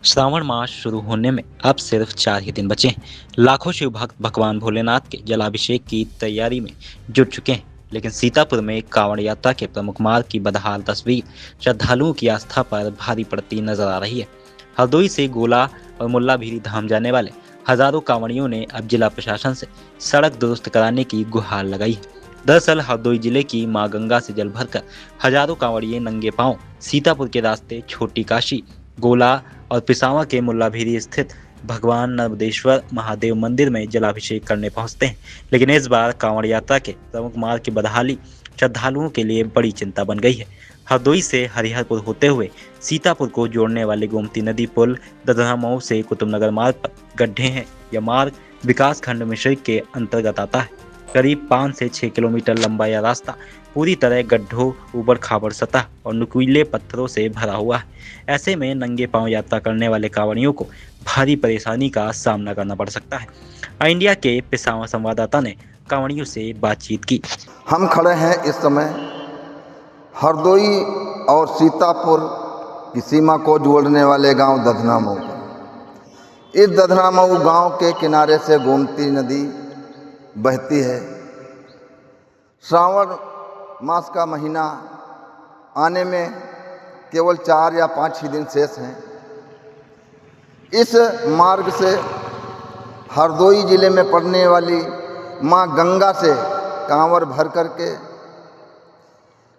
श्रावण मास शुरू होने में अब सिर्फ 4 ही दिन बचे हैं। लाखों शिव भक्त भगवान भोलेनाथ के जलाभिषेक की तैयारी में जुट चुके हैं। लेकिन सीतापुर में कांवड़ यात्रा के प्रमुख मार्ग की बदहाल तस्वीर श्रद्धालुओं की आस्था पर भारी पड़ती नजर आ रही है। हरदोई से गोला और मुल्लाभीरी धाम जाने वाले हजारों कांवड़ियों ने अब जिला प्रशासन से सड़क दुरुस्त कराने की गुहार लगाई है। दरअसल हरदोई जिले की मां गंगा से जल भरकर हजारों कांवड़िए नंगे पांव सीतापुर के रास्ते छोटी काशी, गोला और पिसावा के मुल्लाभीरी स्थित भगवान नर्मदेश्वर महादेव मंदिर में जलाभिषेक करने पहुंचते हैं। लेकिन इस बार कांवड़ यात्रा के प्रमुख मार्ग की बदहाली श्रद्धालुओं के लिए बड़ी चिंता बन गई है। हरदोई से हरिहरपुर होते हुए सीतापुर को जोड़ने वाले गोमती नदी पुल ददरा मऊ से कुतुबनगर मार्ग पर गड्ढे हैं। यह मार्ग विकास खंड मिश्रिक के अंतर्गत आता है। करीब 5 से 6 किलोमीटर लंबा यह रास्ता पूरी तरह गड्ढों, ऊबड़ खाबड़ सतह और नुकीले पत्थरों से भरा हुआ है। ऐसे में नंगे पांव यात्रा करने वाले कांवड़ियों को भारी परेशानी का सामना करना पड़ सकता है। आई इंडिया के पिसावा संवाददाता ने कांवड़ियों से बातचीत की। हम खड़े हैं इस समय हरदोई और सीतापुर की सीमा को जोड़ने वाले गांव दधनामऊ पर। इस दधनामऊ गांव के किनारे से गोमती नदी बहती है। श्रावण मास का महीना आने में केवल 4 या 5 ही दिन शेष हैं। इस मार्ग से हरदोई ज़िले में पड़ने वाली मां गंगा से कांवर भर करके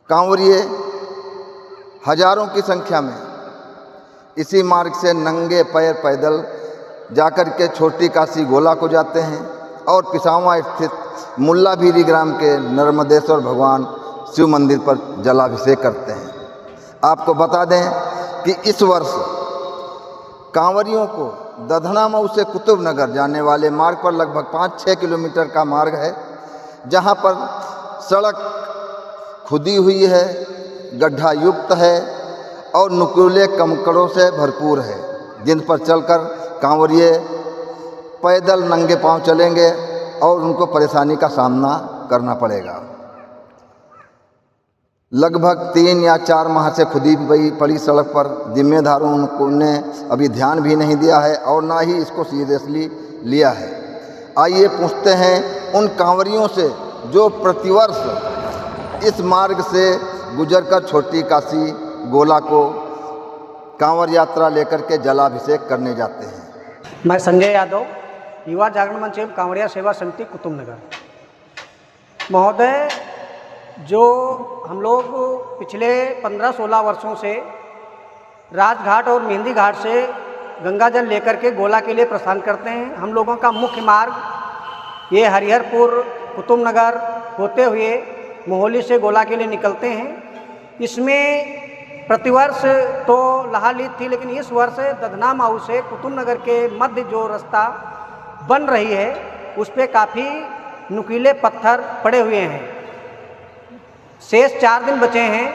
कांवरिए हजारों की संख्या में इसी मार्ग से नंगे पैर पैदल जाकर के छोटी काशी गोला को जाते हैं और पिसावा स्थित मुल्लाभीरी ग्राम के नर्मदेश्वर भगवान शिव मंदिर पर जलाभिषेक करते हैं। आपको बता दें कि इस वर्ष कांवरियों को दधनामऊ से कुतुबनगर जाने वाले मार्ग पर लगभग 5-6 किलोमीटर का मार्ग है, जहां पर सड़क खुदी हुई है, गड्ढा युक्त है और नुकीले कंकड़ों से भरपूर है, जिन पर चलकर कांवरिए पैदल नंगे पांव चलेंगे और उनको परेशानी का सामना करना पड़ेगा। लगभग 3 या 4 माह से खुदी पड़ी सड़क पर जिम्मेदारों ने अभी ध्यान भी नहीं दिया है और ना ही इसको सीरियसली लिया है। आइए पूछते हैं उन कांवरियों से जो प्रतिवर्ष इस मार्ग से गुजरकर छोटी काशी गोला को कांवर यात्रा लेकर के जलाभिषेक करने जाते हैं। मैं संजय यादव, युवा जागरण मंच एवं कांवड़िया सेवा समिति कुतुबनगर। महोदय, जो हम लोग पिछले 15-16 वर्षों से राजघाट और मेहंदी घाट से गंगा जल लेकर के गोला के लिए प्रस्थान करते हैं। हम लोगों का मुख्य मार्ग ये हरिहरपुर कुतुबनगर होते हुए मोहाली से गोला के लिए निकलते हैं। इसमें प्रतिवर्ष तो लहालीद थी, लेकिन इस वर्ष दधनामऊ से कुतुबनगर के मध्य जो रास्ता बन रही है उस पर काफ़ी नुकीले पत्थर पड़े हुए हैं। शेष 4 दिन बचे हैं।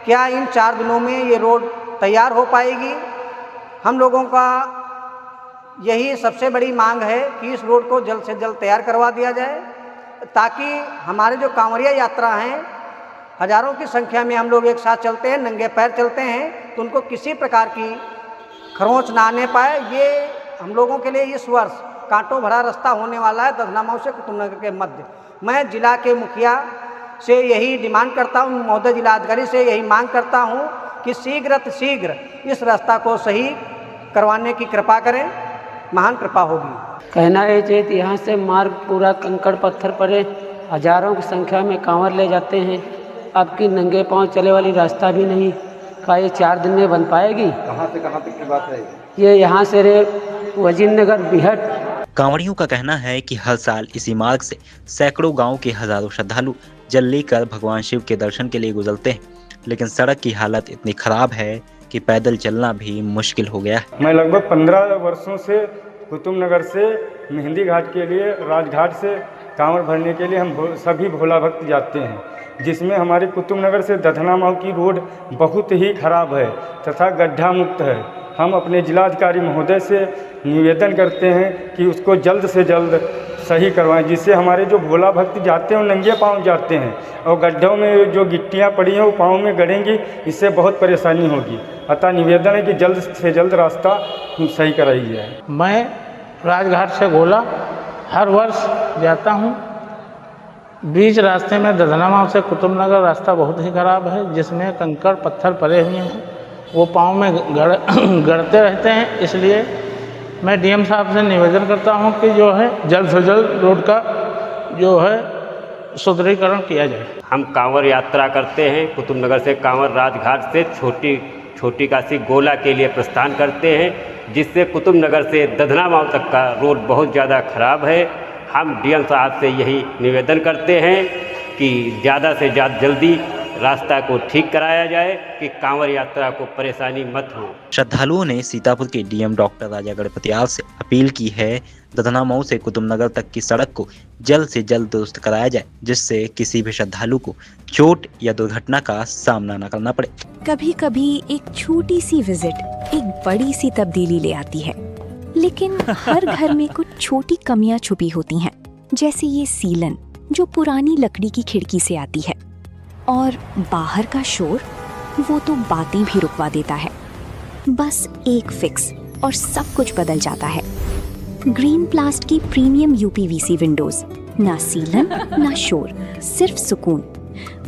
क्या इन 4 दिनों में ये रोड तैयार हो पाएगी? हम लोगों का यही सबसे बड़ी मांग है कि इस रोड को जल्द से जल्द तैयार करवा दिया जाए, ताकि हमारे जो कांवड़िया यात्रा हैं, हजारों की संख्या में हम लोग एक साथ चलते हैं, नंगे पैर चलते हैं, तो उनको किसी प्रकार की खरोंच ना आने पाए। ये हम लोगों के लिए इस वर्ष कांटों भरा रास्ता होने वाला है दधनामऊ से कुतुबनगर के मध्य। मैं जिला के मुखिया से यही डिमांड करता हूँ, महोदय जिलाधिकारी से यही मांग करता हूँ कि शीघ्र इस रास्ता को सही करवाने की कृपा करें, महान कृपा होगी। कहना है चेत यहाँ से मार्ग पूरा कंकड़ पत्थर पड़े, हजारों की संख्या में कांवर ले जाते हैं। आपकी नंगे पांव चले वाली रास्ता भी नहीं, का ये 4 दिन में बन पाएगी? कहाँ से कहाँ तक की बात है ये यहाँ से रे वजीरनगर बिहट। कांवड़ियों का कहना है कि हर साल इसी मार्ग से सैकड़ों गांव के हजारों श्रद्धालु जल लेकर भगवान शिव के दर्शन के लिए गुजरते हैं, लेकिन सड़क की हालत इतनी खराब है कि पैदल चलना भी मुश्किल हो गया है। मैं लगभग 15 वर्षों से कुतुबनगर से मेहंदी घाट के लिए राजघाट से कांवर भरने के लिए हम सभी भोला भक्त जाते हैं, जिसमें हमारे कुतुबनगर से दधनामऊ की रोड बहुत ही खराब है तथा गड्ढा मुक्त है। हम अपने जिलाधिकारी महोदय से निवेदन करते हैं कि उसको जल्द से जल्द सही करवाएं, जिससे हमारे जो भोला भक्त जाते हैं वो नंगे पाँव जाते हैं और गड्ढों में जो गिट्टियाँ पड़ी हैं वो पाँव में गड़ेंगी, इससे बहुत परेशानी होगी। अतः निवेदन है कि जल्द से जल्द रास्ता सही कराई जाए। मैं राजघाट से गोला हर वर्ष जाता हूँ। बीच रास्ते में दधना से कुतुबनगर रास्ता बहुत ही ख़राब है, जिसमें कंकड़ पत्थर पड़े हुए हैं, वो पाँव में गड़ते रहते हैं। इसलिए मैं डीएम साहब से निवेदन करता हूं कि जो है जल्द से जल्द रोड का जो है सुदृढ़ीकरण किया जाए। हम कांवड़ यात्रा करते हैं, कुतुबनगर से कांवड़ राजघाट से छोटी काशी गोला के लिए प्रस्थान करते हैं, जिससे कुतुबनगर से दधना माव तक का रोड बहुत ज़्यादा ख़राब है। हम डीएम साहब से यही निवेदन करते हैं कि ज़्यादा से ज़्यादा जल्दी रास्ता को ठीक कराया जाए कि कांवड़ यात्रा को परेशानी मत हो। श्रद्धालुओं ने सीतापुर के डीएम डॉक्टर राजा गणपतियाल से अपील की है दधना मऊ से कुतुबनगर तक की सड़क को जल्द से जल्द दुरुस्त कराया जाए, जिससे किसी भी श्रद्धालु को चोट या दुर्घटना का सामना न करना पड़े। कभी कभी एक छोटी सी विजिट एक बड़ी सी तब्दीली ले आती है, लेकिन हर घर में कुछ छोटी कमियां छुपी होती हैं, जैसे ये सीलन जो पुरानी लकड़ी की खिड़की से आती है, और बाहर का शोर वो तो बातें भी रुकवा देता है। बस एक फिक्स और सब कुछ बदल जाता है। ग्रीन प्लास्ट की प्रीमियम यूपीवीसी विंडोज, ना सीलन ना शोर, सिर्फ सुकून।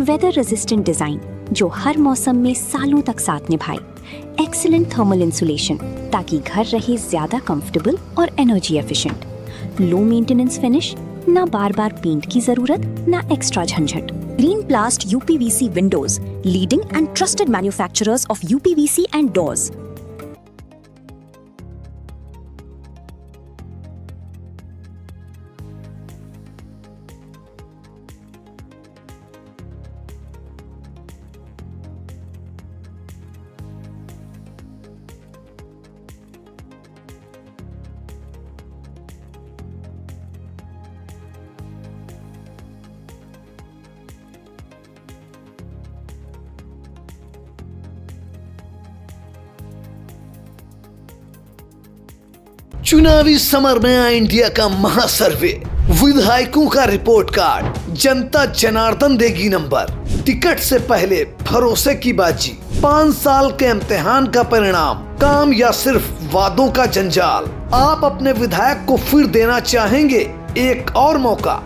वेदर रेजिस्टेंट डिजाइन जो हर मौसम में सालों तक साथ निभाए। एक्सीलेंट थर्मल इंसुलेशन ताकि घर रहे ज्यादा कंफर्टेबल और energy efficient. Low maintenance finish, ना बार बार पेंट की जरूरत, ना एक्स्ट्रा झंझट। Green प्लास्ट UPVC Windows, leading and trusted manufacturers of UPVC and doors. चुनावी समर में आया इंडिया का महासर्वे, विधायकों का रिपोर्ट कार्ड, जनता जनार्दन देगी नंबर, टिकट से पहले भरोसे की बाजी, 5 साल के इम्तिहान का परिणाम, काम या सिर्फ वादों का जंजाल। आप अपने विधायक को फिर देना चाहेंगे एक और मौका?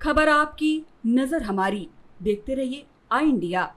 खबर आपकी, नजर हमारी। देखते रहिए आई इंडिया।